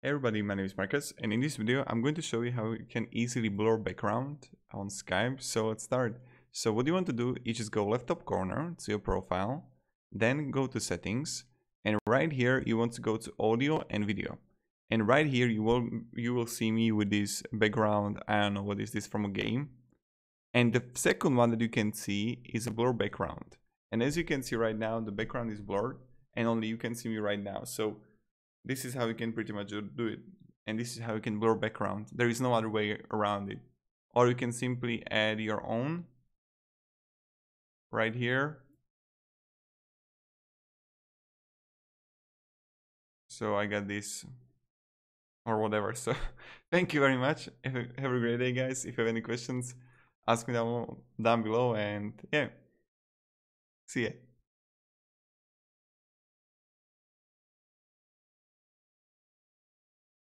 Hey everybody, my name is Marcus, and in this video I'm going to show you how you can easily blur background on Skype. So let's start. So what you want to do is just go left top corner to your profile, then go to settings, and right here you want to go to audio and video. And right here you will see me with this background. I don't know what is this, from a game. And the second one that you can see is a blur background. And as you can see right now, the background is blurred and only you can see me right now. So this is how you can pretty much do it, and this is how you can blur background. There is no other way around it. Or you can simply add your own right here. So I got this or whatever. So thank you very much. Have a great day, guys. If you have any questions, ask me down below, and yeah, see ya.